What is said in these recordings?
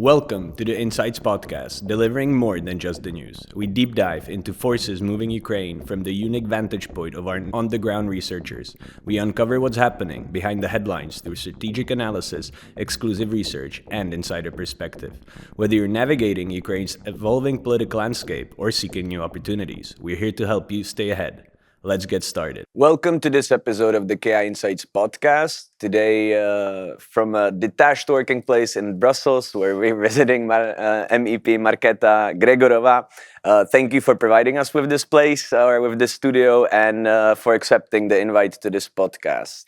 Welcome to the Insights Podcast, delivering more than just the news. We deep dive into forces moving Ukraine from the unique vantage point of our on-the-ground researchers. We uncover what's happening behind the headlines through strategic analysis, exclusive research, and insider perspective. Whether you're navigating Ukraine's evolving political landscape or seeking new opportunities, we're here to help you stay ahead. Let's get started. Welcome to this episode of the Kyiv Insights podcast. Today, from a detached working place in Brussels, where we're visiting MEP Markéta Gregorová. Thank you for providing us with this place or with this studio and for accepting the invite to this podcast.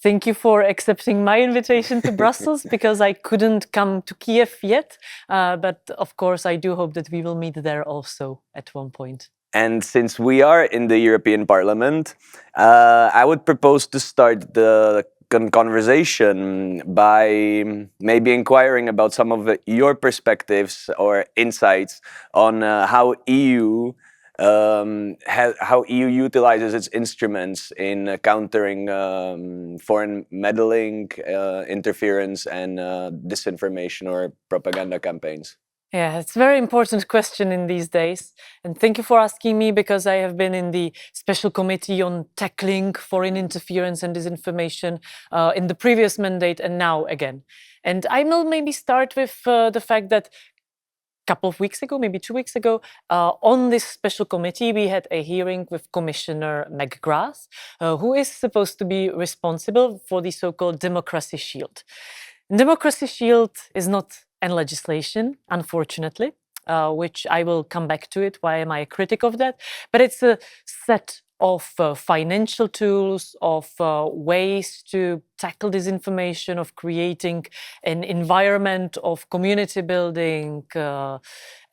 Thank you for accepting my invitation to Brussels because I couldn't come to Kiev yet. But of course, I do hope that we will meet there also at one point. And since we are in the European Parliament, I would propose to start the conversation by maybe inquiring about some of your perspectives or insights on how EU utilizes its instruments in countering foreign meddling, interference, and disinformation or propaganda campaigns. Yeah, it's a very important question in these days. And thank you for asking me because I have been in the special committee on tackling foreign interference and disinformation in the previous mandate and now again. And I will maybe start with the fact that a couple of weeks ago, maybe 2 weeks ago, on this special committee, we had a hearing with Commissioner McGrath, who is supposed to be responsible for the so-called Democracy Shield. Democracy Shield is not and legislation, unfortunately, which I will come back to it. Why am I a critic of that? But it's a set of financial tools, of ways to tackle disinformation, of creating an environment of community building,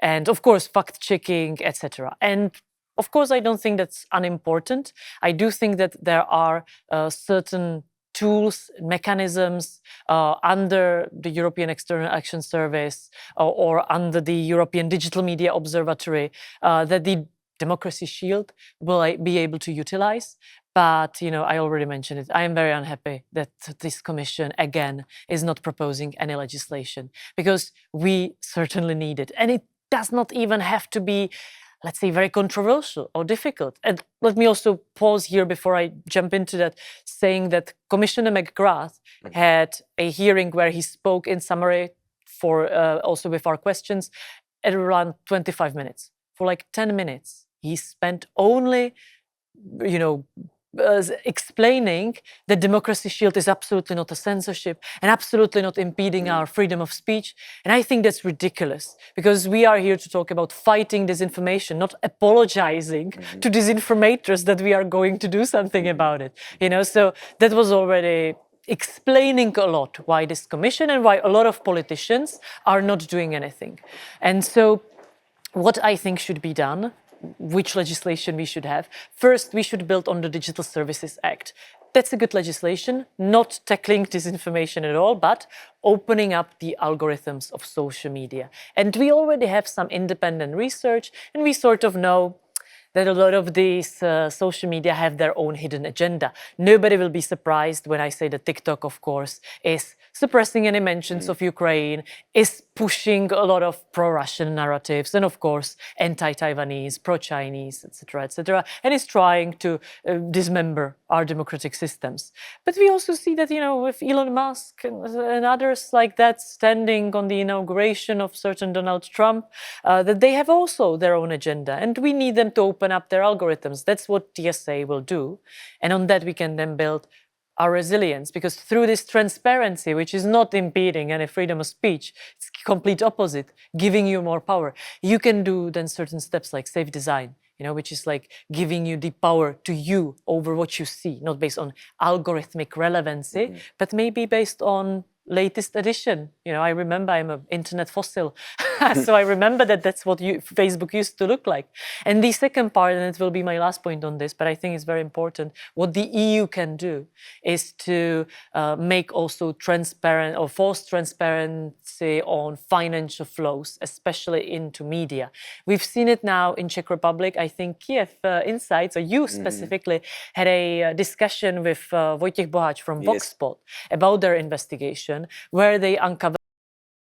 and of course, fact-checking, etc. And of course, I don't think that's unimportant. I do think that there are certain tools, mechanisms under the European External Action Service or under the European Digital Media Observatory that the Democracy Shield will be able to utilize. But, I already mentioned it. I am very unhappy that this commission, again, is not proposing any legislation because we certainly need it. And it does not even have to be, let's say, very controversial or difficult. And let me also pause here before I jump into that, saying that Commissioner McGrath had a hearing where he spoke in summary for also with our questions at around 25 minutes. For like 10 minutes, he spent only, explaining that Democracy Shield is absolutely not a censorship and absolutely not impeding our freedom of speech. And I think that's ridiculous because we are here to talk about fighting disinformation, not apologizing to disinformators that we are going to do something about it. So that was already explaining a lot why this commission and why a lot of politicians are not doing anything. And so what I think should be done, which legislation we should have. First, we should build on the Digital Services Act. That's a good legislation, not tackling disinformation at all, but opening up the algorithms of social media. And we already have some independent research, and we sort of know that a lot of these social media have their own hidden agenda. Nobody will be surprised when I say that TikTok, of course, is suppressing any mentions of Ukraine, is pushing a lot of pro-Russian narratives, and of course, anti-Taiwanese, pro-Chinese, etc., and is trying to dismember our democratic systems. But we also see that, with Elon Musk and others like that standing on the inauguration of certain Donald Trump, that they have also their own agenda, and we need them to open up their algorithms. That's what TSA will do, and on that we can then build our resilience, because through this transparency, which is not impeding any freedom of speech, it's complete opposite, giving you more power. You can do then certain steps like safe design, which is like giving you the power to you over what you see, not based on algorithmic relevancy, but maybe based on latest edition. I remember I'm an internet fossil. So I remember that's what Facebook used to look like. And the second part, and it will be my last point on this, but I think it's very important, what the EU can do is to make also transparent or force transparency on financial flows, especially into media. We've seen it now in Czech Republic. I think Kyiv Insights, or you specifically, had a discussion with Wojciech Bohacz from VoxPod about their investigation, where they uncovered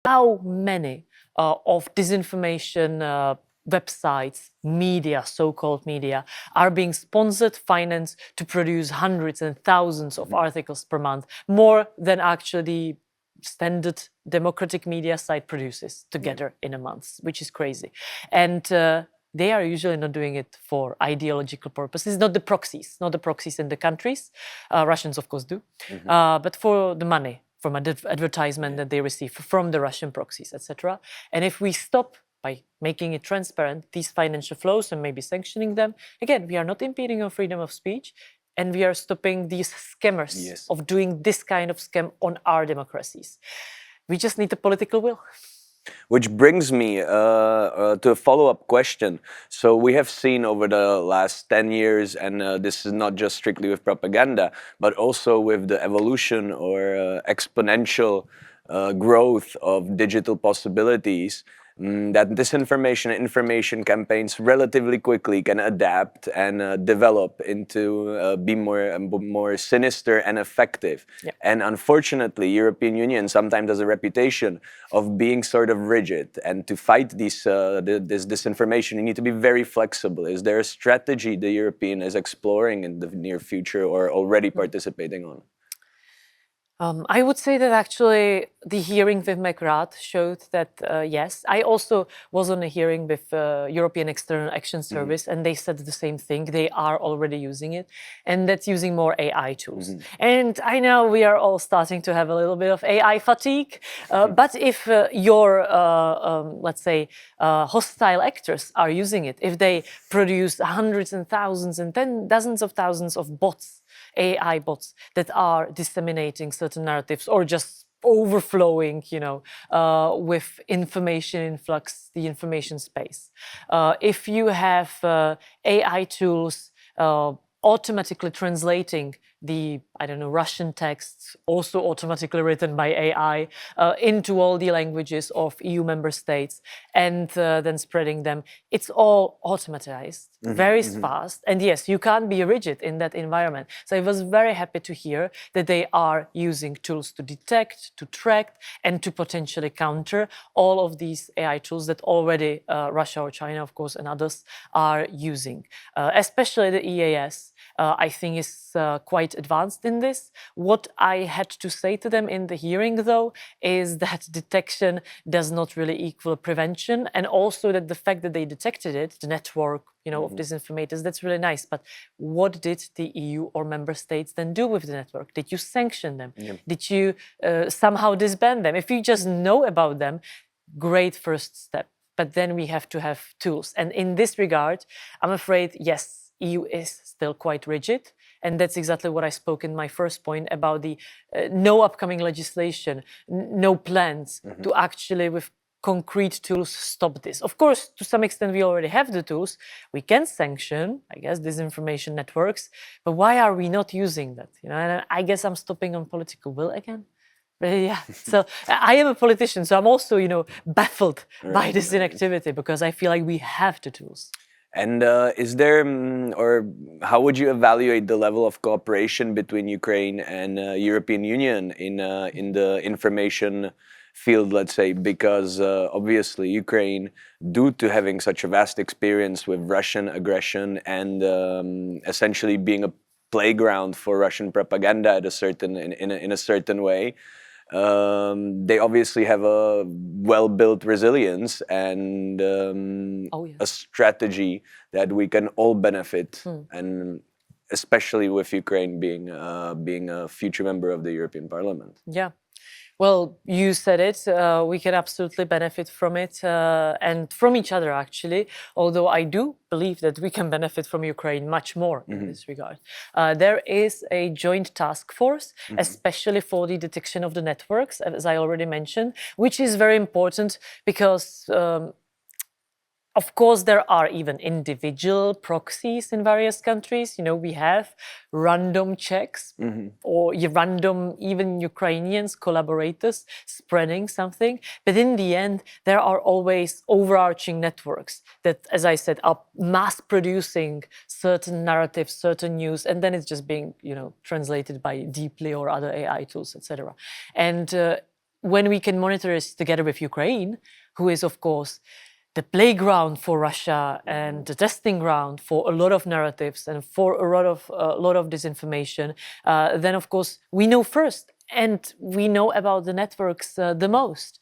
how many of disinformation websites, media, so-called media, are being sponsored, financed to produce hundreds and thousands of articles per month, more than actually standard democratic media site produces together in a month, which is crazy. And they are usually not doing it for ideological purposes, not the proxies in the countries. Russians, of course, do, but for the money from advertisement that they receive from the Russian proxies, etc. And if we stop by making it transparent, these financial flows and maybe sanctioning them, again, we are not impeding on freedom of speech, and we are stopping these scammers of doing this kind of scam on our democracies. We just need the political will. Which brings me to a follow-up question. So we have seen over the last 10 years, and this is not just strictly with propaganda, but also with the evolution or exponential growth of digital possibilities, that disinformation and information campaigns relatively quickly can adapt and develop into be more sinister and effective. And unfortunately, European Union sometimes has a reputation of being sort of rigid. And to fight this disinformation, you need to be very flexible. Is there a strategy the European is exploring in the near future or already participating on? I would say that actually the hearing with Markéta showed that, yes. I also was on a hearing with European External Action Service, and they said the same thing. They are already using it, and that's using more AI tools. And I know we are all starting to have a little bit of AI fatigue, but if your, let's say, hostile actors are using it, if they produce hundreds and thousands and dozens of thousands of bots, AI bots that are disseminating certain narratives or just overflowing, with information influx, the information space. If you have AI tools automatically translating the, Russian texts, also automatically written by AI, into all the languages of EU member states, and then spreading them. It's all automatized, very fast. And yes, you can't be rigid in that environment. So I was very happy to hear that they are using tools to detect, to track, and to potentially counter all of these AI tools that already Russia or China, of course, and others are using. Especially the EAS, I think is quite advanced in this. What I had to say to them in the hearing, though, is that detection does not really equal prevention, and also that the fact that they detected it, the network, of disinformators, that's really nice. But what did the EU or member states then do with the network? Did you sanction them? Did you somehow disband them? If you just know about them, great first step. But then we have to have tools. And in this regard, I'm afraid, yes, EU is still quite rigid. And that's exactly what I spoke in my first point about the no upcoming legislation, no plans to actually, with concrete tools, stop this. Of course, to some extent, we already have the tools. We can sanction, I guess, disinformation networks. But why are we not using that? And I guess I'm stopping on political will again. Yeah, so I am a politician, so I'm also, baffled by this inactivity, because I feel like we have the tools. And is there, or how would you evaluate the level of cooperation between Ukraine and European Union in the information field, let's say? Because obviously Ukraine, due to having such a vast experience with Russian aggression and essentially being a playground for Russian propaganda in a certain way, they obviously have a well-built resilience and a strategy that we can all benefit, and especially with Ukraine being a future member of the European Parliament. Yeah. Well, you said it. We can absolutely benefit from it and from each other, actually, although I do believe that we can benefit from Ukraine much more in this regard. There is a joint task force, especially for the detection of the networks, as I already mentioned, which is very important because of course, there are even individual proxies in various countries. We have random checks or random, even Ukrainians, collaborators spreading something. But in the end, there are always overarching networks that, as I said, are mass producing certain narratives, certain news, and then it's just being, translated by Deeply or other AI tools, etc. And when we can monitor this together with Ukraine, who is, of course, the playground for Russia and the testing ground for a lot of narratives and for a lot of disinformation, then of course we know first, and we know about the networks the most.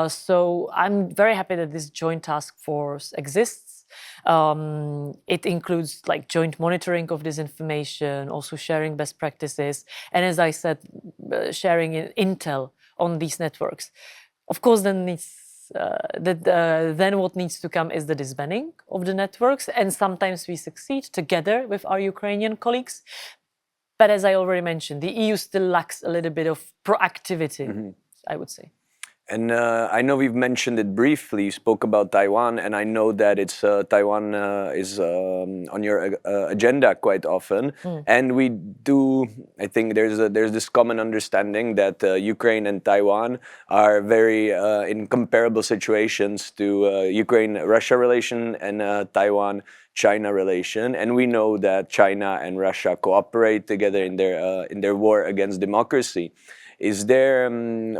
So I'm very happy that this joint task force exists. It includes like joint monitoring of disinformation, also sharing best practices, and as I said, sharing intel on these networks. Of course, then then what needs to come is the disbanding of the networks, and sometimes we succeed together with our Ukrainian colleagues. But as I already mentioned, the EU still lacks a little bit of proactivity, I would say. And I know we've mentioned it briefly. You spoke about Taiwan, and I know that it's Taiwan is on your agenda quite often. And we do. I think there's this common understanding that Ukraine and Taiwan are very in comparable situations to Ukraine-Russia relation and Taiwan-China relation. And we know that China and Russia cooperate together in their war against democracy. Is there,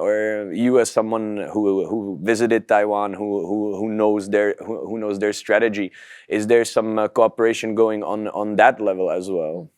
or you as someone who visited Taiwan, who knows their strategy, is there some cooperation going on that level as well?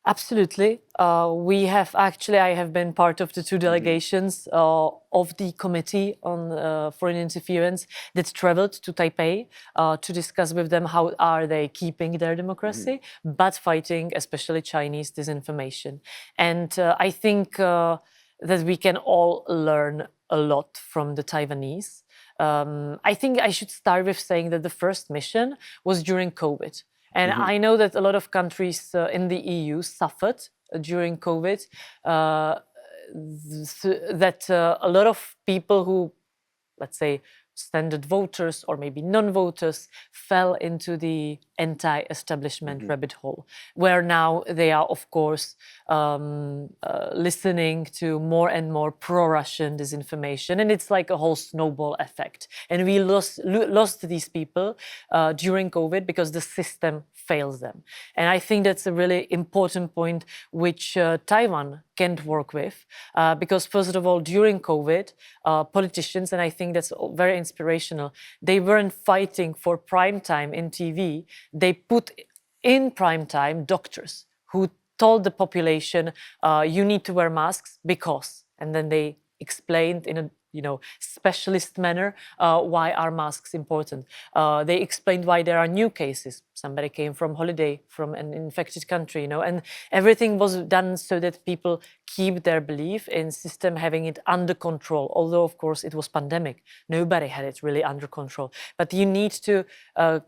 Absolutely. I have been part of the two delegations of the Committee on Foreign Interference that traveled to Taipei to discuss with them how are they keeping their democracy, but fighting especially Chinese disinformation. And I think that we can all learn a lot from the Taiwanese. I think I should start with saying that the first mission was during COVID. And I know that a lot of countries in the EU suffered during COVID, that a lot of people who, let's say, standard voters or maybe non-voters fell into the anti-establishment rabbit hole, where now they are, of course, listening to more and more pro-Russian disinformation, and it's like a whole snowball effect. And we lost these people during COVID because the system fails them. And I think that's a really important point which Taiwan can't work with, because first of all, during COVID, politicians, and I think that's very inspirational, they weren't fighting for prime time in TV. They put in prime time doctors who told the population, you need to wear masks because, and then they explained in a specialist manner why are masks important. They explained why there are new cases. Somebody came from holiday from an infected country, and everything was done so that people keep their belief in system having it under control. Although, of course, it was pandemic. Nobody had it really under control. But you need to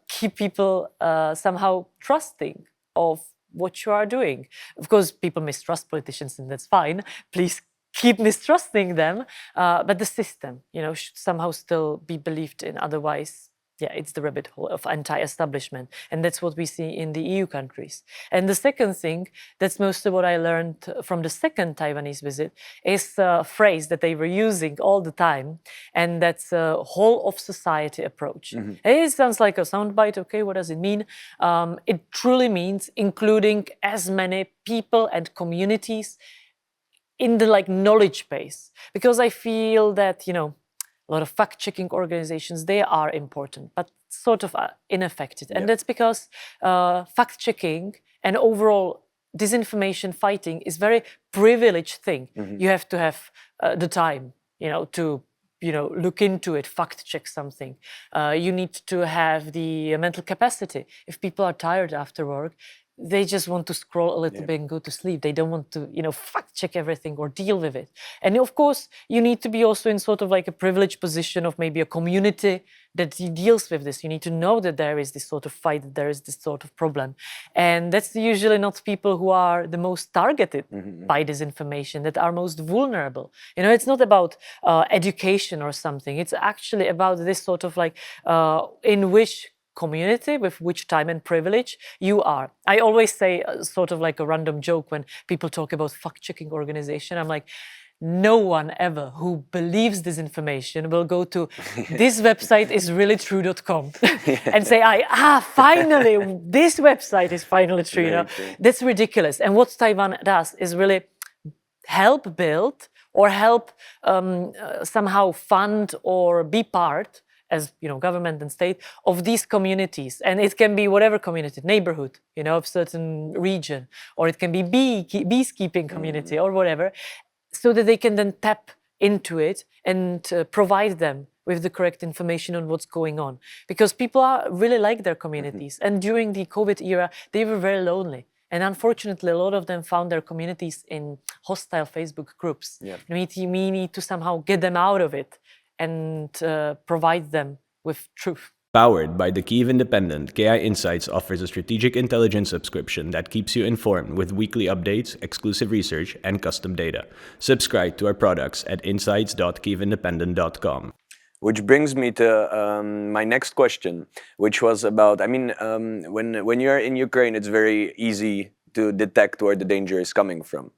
keep people somehow trusting of what you are doing. Of course, people mistrust politicians, and that's fine. Please keep mistrusting them, but the system, should somehow still be believed in. Otherwise, it's the rabbit hole of anti-establishment, and that's what we see in the EU countries. And the second thing, that's mostly what I learned from the second Taiwanese visit, is a phrase that they were using all the time, and that's a whole of society approach. It sounds like a soundbite. Okay, what does it mean? It truly means including as many people and communities in the knowledge base, because I feel that a lot of fact-checking organizations, they are important, but sort of ineffective, and that's because fact-checking and overall disinformation fighting is very privileged thing. You have to have the time, to look into it, fact-check something. You need to have the mental capacity. If people are tired after work, they just want to scroll a little bit and go to sleep. They don't want to, fact-check everything or deal with it. And of course, you need to be also in sort of like a privileged position of maybe a community that deals with this. You need to know that there is this sort of fight, that there is this sort of problem. And that's usually not people who are the most targeted by disinformation, that are most vulnerable. It's not about education or something. It's actually about this sort of in which community, with which time and privilege you are. I always say sort of like a random joke when people talk about fact-checking organization. I'm like, no one ever who believes this information will go to this website is really true.com and say, finally, this website is finally true. That's ridiculous. And what Taiwan does is really help build or help somehow fund or be part as government and state of these communities. And it can be whatever community, neighborhood, of certain region, or it can be beekeeping community or whatever, so that they can then tap into it and provide them with the correct information on what's going on. Because people really like their communities. And during the COVID era, they were very lonely. And unfortunately, a lot of them found their communities in hostile Facebook groups. Yeah. We need to somehow get them out of it and provide them with truth. Powered by the Kyiv Independent, KI Insights offers a strategic intelligence subscription that keeps you informed with weekly updates, exclusive research, and custom data. Subscribe to our products at insights.kyivindependent.com. Which brings me to my next question, which was about, when you're in Ukraine, it's very easy to detect where the danger is coming from.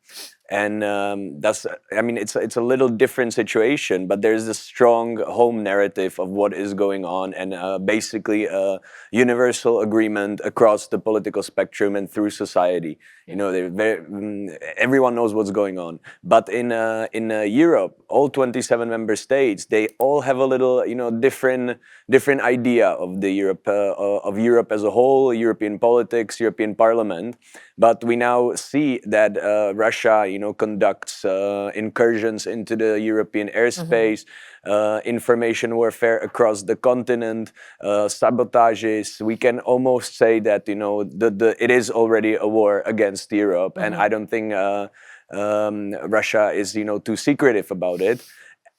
And it's a little different situation, but there's a strong home narrative of what is going on, and basically a universal agreement across the political spectrum and through society. Everyone knows what's going on. But in Europe, all 27 member states, they all have a little, different idea of the Europe as a whole, European politics, European Parliament. But we now see that Russia, conducts incursions into the European airspace, information warfare across the continent, sabotages. We can almost say that it is already a war against Europe, and I don't think Russia is too secretive about it.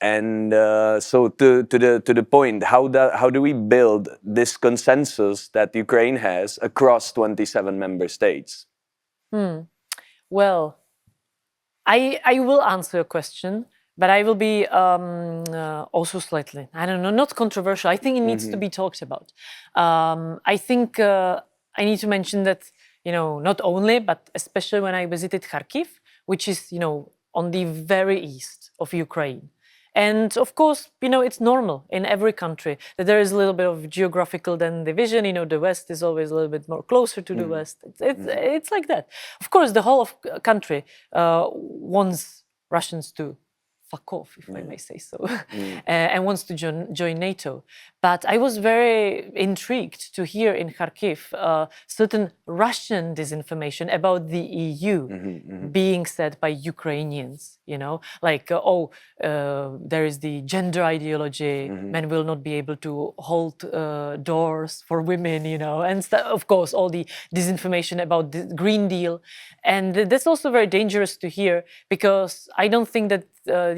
And so to the point, how do we build this consensus that Ukraine has across 27 member states? Well, I will answer your question, but I will be also slightly, not controversial. I think it needs to be talked about. I think I need to mention that, not only, but especially when I visited Kharkiv, which is, on the very east of Ukraine. And of course, it's normal in every country that there is a little bit of geographical division. The West is always a little bit more closer to the West. It's like that. Of course, the whole of country wants Russians to fuck off, if I may say so, and wants to join NATO. But I was very intrigued to hear in Kharkiv certain Russian disinformation about the EU being said by Ukrainians, like, there is the gender ideology, men will not be able to hold doors for women, and of course, all the disinformation about the Green Deal. And that's also very dangerous to hear, because I don't think that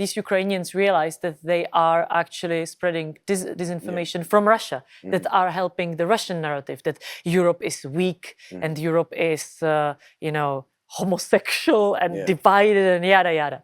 these Ukrainians realize that they are actually spreading disinformation from Russia, that are helping the Russian narrative, that Europe is weak and Europe is, homosexual and divided and yada yada,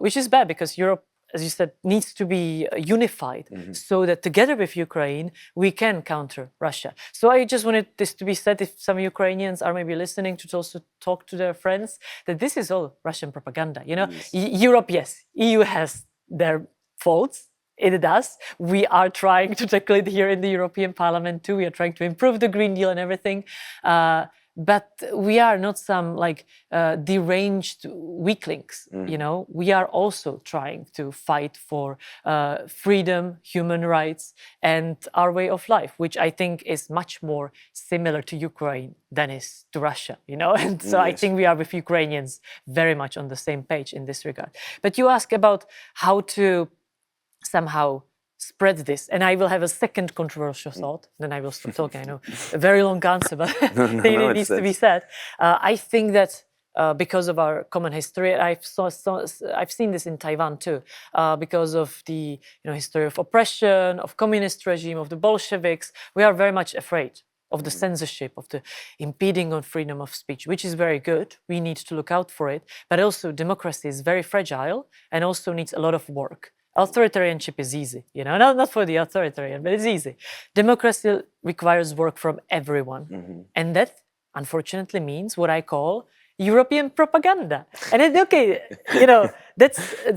which is bad, because Europe, as you said, needs to be unified so that together with Ukraine, we can counter Russia. So I just wanted this to be said, if some Ukrainians are maybe listening, to also talk to their friends, that this is all Russian propaganda. Europe, yes, EU has their faults. It does. We are trying to tackle it here in the European Parliament too. We are trying to improve the Green Deal and everything. But we are not some deranged weaklings, We are also trying to fight for freedom, human rights, and our way of life, which I think is much more similar to Ukraine than is to Russia, And so I think we are with Ukrainians very much on the same page in this regard. But you ask about how to somehow spread this, and I will have a second controversial thought, then I will stop talking. I know, a very long answer, but it needs to be said. I think that because of our common history, I've seen this in Taiwan too, because of the history of oppression, of communist regime, of the Bolsheviks, we are very much afraid of the censorship, of the impeding on freedom of speech, which is very good. We need to look out for it, but also democracy is very fragile and also needs a lot of work. Authoritarianship is easy, not for the authoritarian, but it's easy. Democracy requires work from everyone. And that, unfortunately, means what I call European propaganda. And it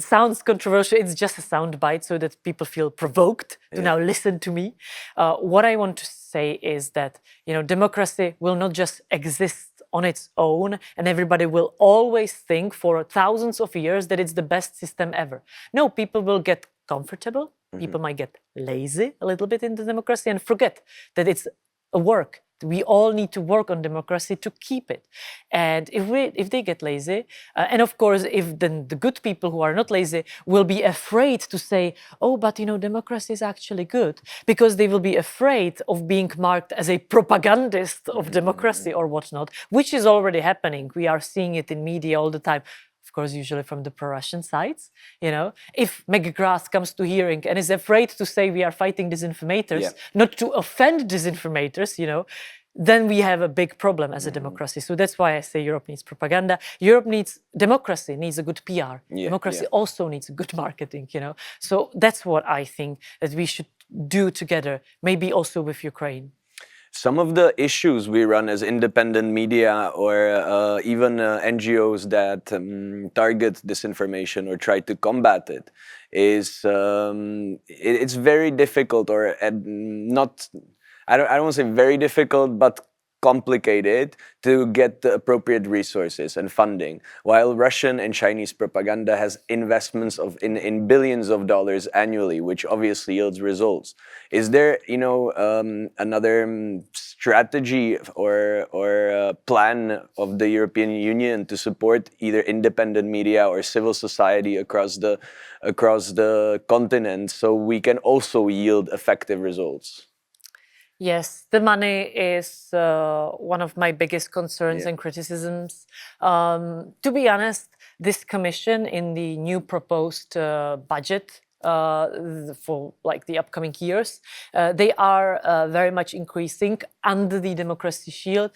sounds controversial. It's just a soundbite so that people feel provoked to now listen to me. What I want to say is that, democracy will not just exist on its own, and everybody will always think for thousands of years that it's the best system ever. No, people will get comfortable. People might get lazy a little bit in the democracy and forget that it's a work. We all need to work on democracy to keep it. And if they get lazy, and of course, if then the good people who are not lazy will be afraid to say, oh, but democracy is actually good, because they will be afraid of being marked as a propagandist of democracy or whatnot, which is already happening. We are seeing it in media all the time. Of course, usually from the pro-Russian sides. If McGrath comes to hearing and is afraid to say we are fighting disinformators, not to offend disinformators, then we have a big problem as a democracy. So that's why I say Europe needs propaganda. Democracy needs a good PR. Democracy also needs good marketing, So that's what I think that we should do together, maybe also with Ukraine. Some of the issues we run as independent media or even NGOs that target disinformation or try to combat it is it's very difficult, or not. I don't want to say very difficult, but complicated to get the appropriate resources and funding, while Russian and Chinese propaganda has investments in billions of dollars annually, which obviously yields results. Is there another strategy or plan of the European Union to support either independent media or civil society across the continent so we can also yield effective results? Yes, the money is one of my biggest concerns and criticisms. To be honest, this commission in the new proposed budget for the upcoming years, they are very much increasing under the democracy shield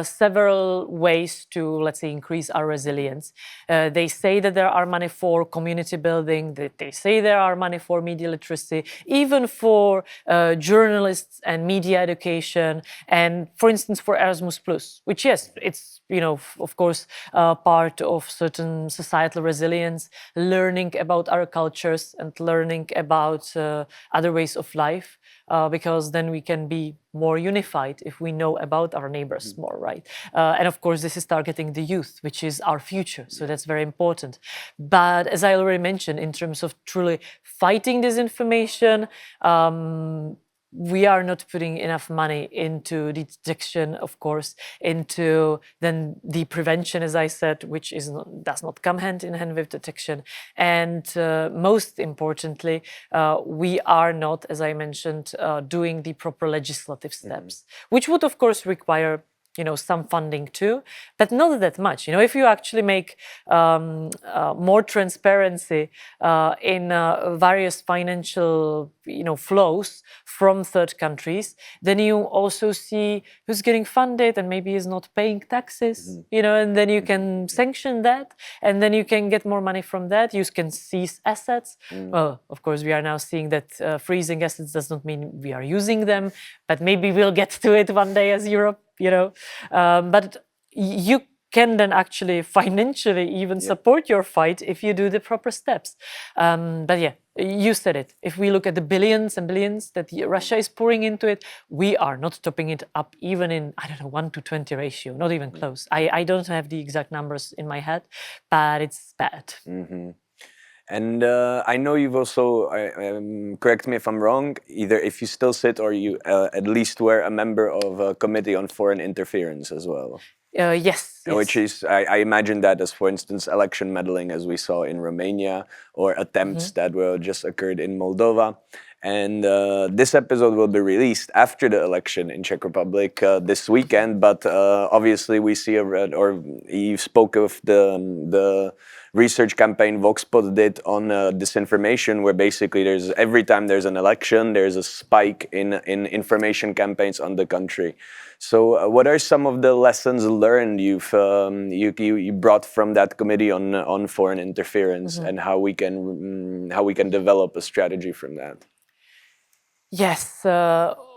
several ways to, let's say, increase our resilience. They say that there are money for community building, that they say there are money for media literacy, even for journalists and media education, and for instance for Erasmus+, which yes, it's of course part of certain societal resilience, learning about our cultures and learning about other ways of life, because then we can be more unified if we know about our neighbors more, right? And of course, this is targeting the youth, which is our future. So that's very important. But as I already mentioned, in terms of truly fighting disinformation, we are not putting enough money into the detection, of course, into then the prevention, as I said, which does not come hand in hand with detection. And most importantly, we are not, as I mentioned, doing the proper legislative steps, which would, of course, require some funding too, but not that much. If you actually make more transparency in various financial, flows from third countries, then you also see who's getting funded and maybe is not paying taxes, and then you can sanction that, and then you can get more money from that. You can seize assets. Well, of course, we are now seeing that freezing assets does not mean we are using them, but maybe we'll get to it one day as Europe. But you can then actually financially even support your fight if you do the proper steps. But yeah, you said it. If we look at the billions and billions that Russia is pouring into it, we are not topping it up even in, 1-20 ratio, not even close. I don't have the exact numbers in my head, but it's bad. And I know you've also, correct me if I'm wrong, either if you still sit or you at least were a member of a committee on foreign interference as well. Yes. Which is, I imagine that as, for instance, election meddling, as we saw in Romania, or attempts that were just occurred in Moldova. And this episode will be released after the election in Czech Republic this weekend. But obviously, we see or you spoke of the research campaign Voxpot did on disinformation, where basically every time there's an election, there's a spike in information campaigns on the country. So, what are some of the lessons learned you brought from that committee on foreign interference, and how we can develop a strategy from that? Yes,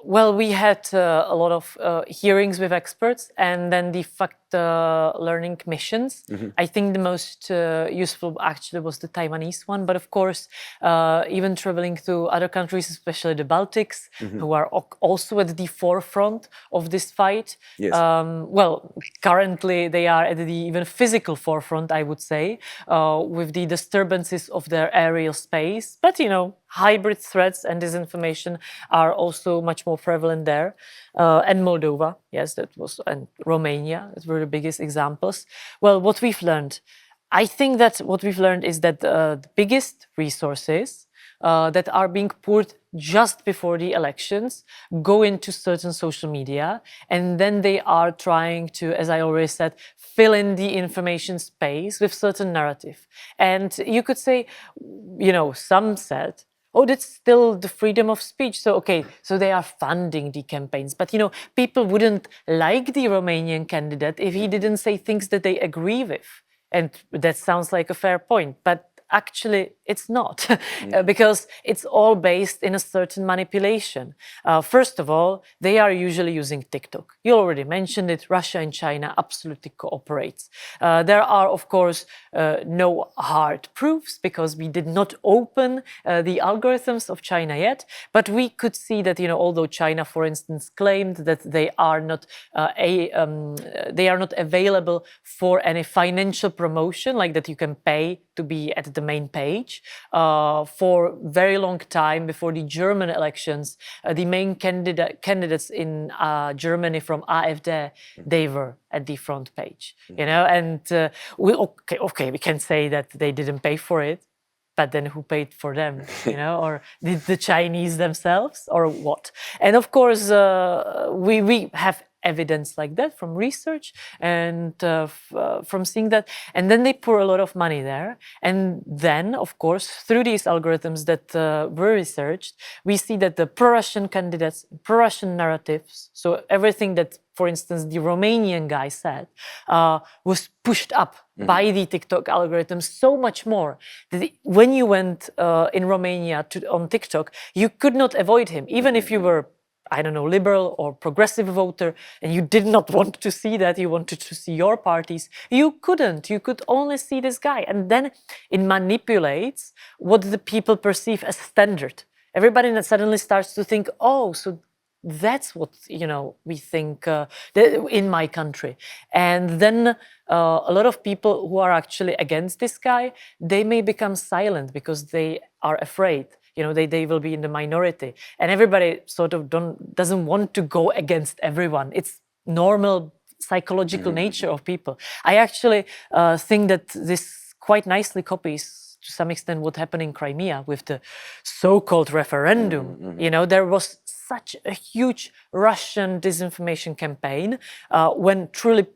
Well, we had a lot of hearings with experts and then the fact-learning missions. I think the most useful actually was the Taiwanese one, but of course, even traveling to other countries, especially the Baltics, who are also at the forefront of this fight. Yes. Well, currently they are at the even physical forefront, I would say, with the disturbances of their aerial space. But, you know, hybrid threats and disinformation are also much more prevalent there. And Moldova, yes, that was, and Romania, that were the biggest examples. Well, what we've learned, I think that what we've learned is that the biggest resources that are being poured just before the elections go into certain social media, and then they are trying to, as I already said, fill in the information space with certain narrative. And you could say, you know, some said, oh, that's still the freedom of speech. So, okay, so they are funding the campaigns. But, you know, people wouldn't like the Romanian candidate if he didn't say things that they agree with. And that sounds like a fair point. But actually, it's not, because it's all based in a certain manipulation. First of all, they are usually using TikTok. You already mentioned it. Russia and China absolutely cooperates. There are, of course, no hard proofs because we did not open the algorithms of China yet. But we could see that, you know, although China, for instance, claimed that they are not available for any financial promotion, like that you can pay to be at the main page. For a very long time before the German elections, the main candidates in Germany from AfD, they were at the front page, you know, and we can say that they didn't pay for it, but then who paid for them, you know, or did the Chinese themselves, or what? And of course, we have evidence like that from research and from seeing that. And then they pour a lot of money there. And then, of course, through these algorithms that were researched, we see that the pro-Russian candidates, pro-Russian narratives, so everything that, for instance, the Romanian guy said, was pushed up by the TikTok algorithms so much more that when you went in Romania on TikTok, you could not avoid him, even if you were, I don't know, liberal or progressive voter, and you did not want to see that, you wanted to see your parties, you couldn't. You could only see this guy. And then it manipulates what the people perceive as standard. Everybody suddenly starts to think, oh, so that's what, you know, we think in my country. And then a lot of people who are actually against this guy, they may become silent because they are afraid. You know, they will be in the minority, and everybody sort of doesn't want to go against everyone. It's normal psychological nature of people. I actually think that this quite nicely copies to some extent what happened in Crimea with the so-called referendum. You know, there was such a huge Russian disinformation campaign when truly,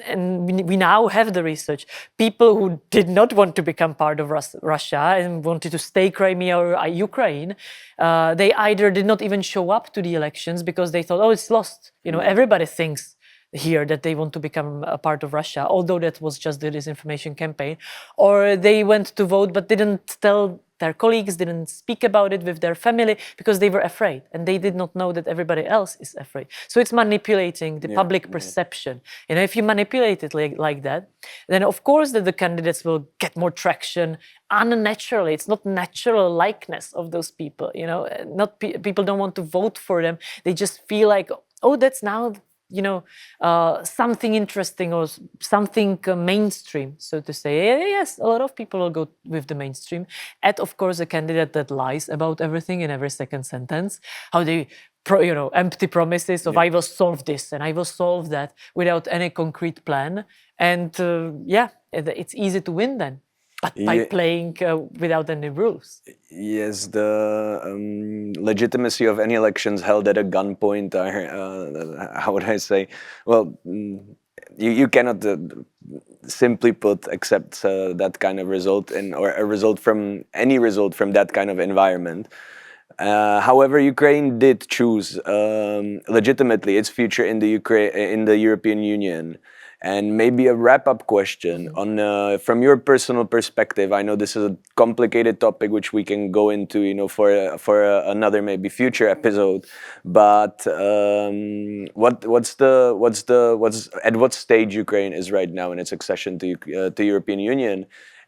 and we now have the research, people who did not want to become part of Russia and wanted to stay Crimea or Ukraine, they either did not even show up to the elections because they thought, oh, it's lost. You know, everybody thinks here that they want to become a part of Russia, although that was just the disinformation campaign, or they went to vote but didn't tell their colleagues, didn't speak about it with their family because they were afraid and they did not know that everybody else is afraid. So it's manipulating the public perception. You know, if you manipulate it like that, then of course that the candidates will get more traction unnaturally. It's not natural likeness of those people. You know, not people don't want to vote for them. They just feel like, oh, that's now, you know, something interesting or something mainstream, so to say. Yes, a lot of people will go with the mainstream. And of course, a candidate that lies about everything in every second sentence, how they, you know, empty promises of I will solve this and I will solve that without any concrete plan. And it's easy to win then. But by playing without any rules. Yes, the legitimacy of any elections held at a gunpoint. How would I say? Well, you cannot simply put accept that kind of result or a result from any result from that kind of environment. However, Ukraine did choose legitimately its future in the European Union. And maybe a wrap-up question on from your personal perspective. I know this is a complicated topic which we can go into, for another maybe future episode. But what's at what stage Ukraine is right now in its accession to European Union?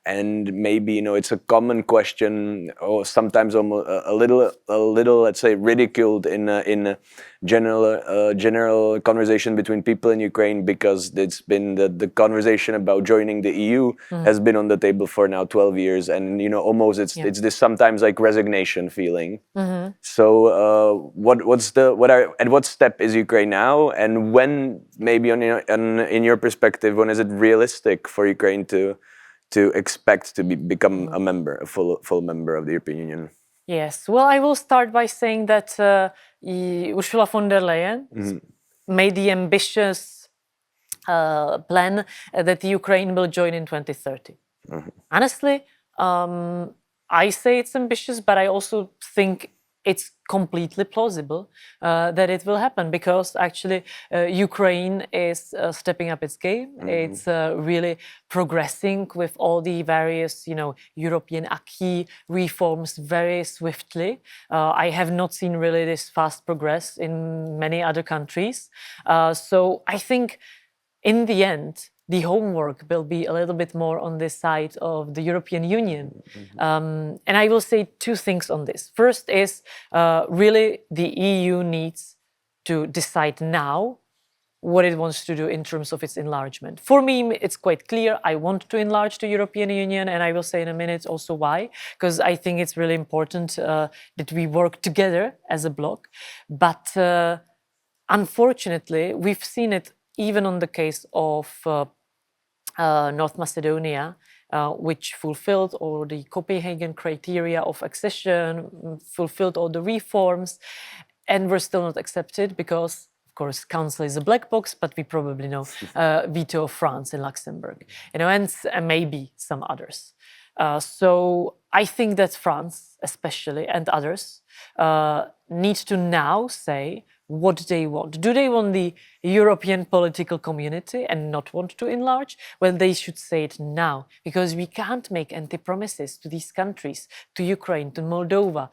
And maybe it's a common question, or sometimes almost a little, let's say, ridiculed in general conversation between people in Ukraine, because it's been the conversation about joining the EU has been on the table for now 12 years, and almost it's this sometimes like resignation feeling. So at what step is Ukraine now, and when, maybe in your perspective, when is it realistic for Ukraine to expect to become a full member of the European Union? Yes, well, I will start by saying that Ursula von der Leyen made the ambitious plan that Ukraine will join in 2030. Honestly, I say it's ambitious, but I also think it's completely plausible that it will happen, because actually Ukraine is stepping up its game. It's really progressing with all the various, European acquis reforms very swiftly. I have not seen really this fast progress in many other countries. So I think in the end, the homework will be a little bit more on the side of the European Union. And I will say two things on this. First is really the EU needs to decide now what it wants to do in terms of its enlargement. For me, it's quite clear. I want to enlarge the European Union, and I will say in a minute also why, because I think it's really important that we work together as a bloc. But unfortunately, we've seen it even on the case of North Macedonia, which fulfilled all the Copenhagen criteria of accession, fulfilled all the reforms, and were still not accepted because, of course, Council is a black box, but we probably know veto of France and Luxembourg, and maybe some others. So I think that France, especially, and others, need to now say what they want. Do they want the European political community and not want to enlarge? Well, they should say it now, because we can't make empty promises to these countries, to Ukraine, to Moldova,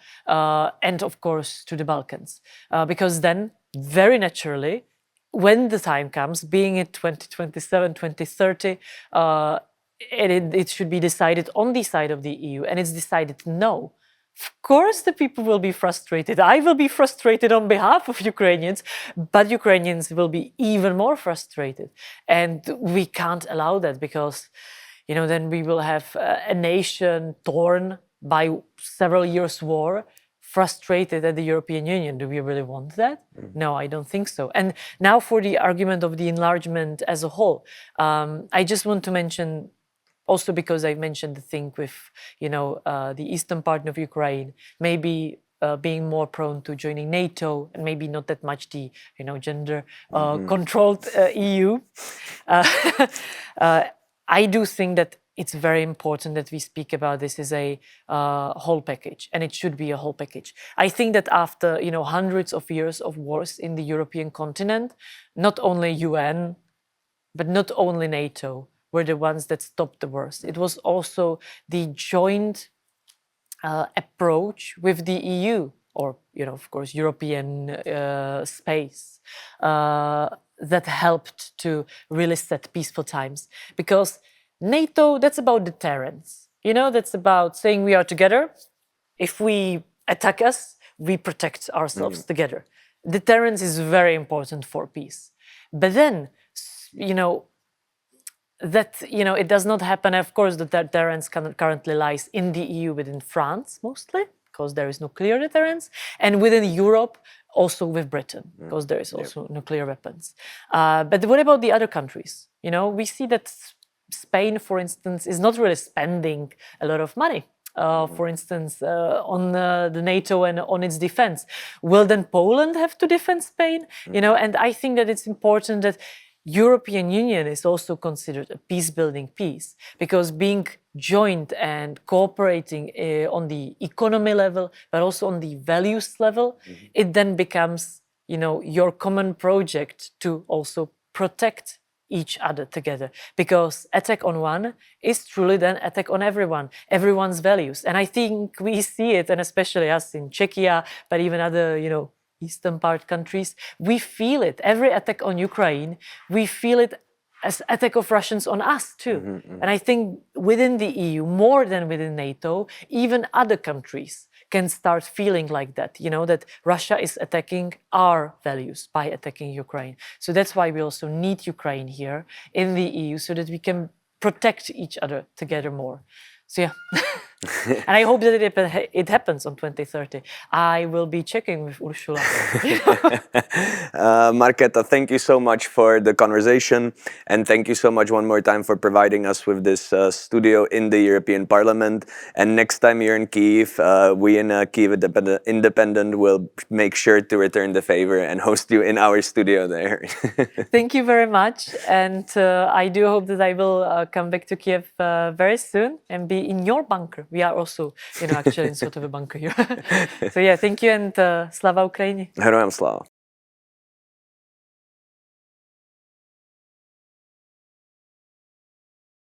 and of course to the Balkans. Because then, very naturally, when the time comes, being it 2027, 2030, it should be decided on the side of the EU, and it's decided no. Of course, the people will be frustrated. I will be frustrated on behalf of Ukrainians, but Ukrainians will be even more frustrated. And we can't allow that, because, then we will have a nation torn by several years' war, frustrated at the European Union. Do we really want that? No, I don't think so. And now for the argument of the enlargement as a whole, I just want to mention, also because I mentioned the thing with, the eastern part of Ukraine, maybe being more prone to joining NATO, and maybe not that much the, gender-controlled EU. I do think that it's very important that we speak about this as a whole package, and it should be a whole package. I think that after, hundreds of years of wars in the European continent, not only UN, but not only NATO, were the ones that stopped the wars. It was also the joint approach with the EU, or, of course, European space, that helped to really set peaceful times. Because NATO, that's about deterrence. That's about saying we are together. If we attack us, we protect ourselves together. Deterrence is very important for peace. But then, that it does not happen. Of course, the deterrence currently lies in the EU, within France mostly, because there is no clear deterrence, and within Europe also with Britain, because there is also nuclear weapons. But what about the other countries? We see that Spain, for instance, is not really spending a lot of money. For instance, on the NATO and on its defense. Will then Poland have to defend Spain? And I think that it's important that European Union is also considered a peace-building piece, because being joined and cooperating on the economy level, but also on the values level, it then becomes, your common project to also protect each other together, because attack on one is truly then attack on everyone, everyone's values. And I think we see it, and especially us in Czechia, but even other, eastern part countries, we feel it. Every attack on Ukraine, we feel it as attack of Russians on us too. And I think within the EU, more than within NATO, even other countries can start feeling like that, that Russia is attacking our values by attacking Ukraine. So that's why we also need Ukraine here in the EU, so that we can protect each other together more. So yeah. And I hope that it happens on 2030. I will be checking with Ursula. Markéta, thank you so much for the conversation, and thank you so much one more time for providing us with this studio in the European Parliament. And next time you're in Kyiv, we in Kyiv Independent will make sure to return the favor and host you in our studio there. Thank you very much, and I do hope that I will come back to Kyiv very soon and be in your bunker. We are also, actually in sort of a bunker here. So yeah, thank you, and Slava Ukraini. Heroям slava.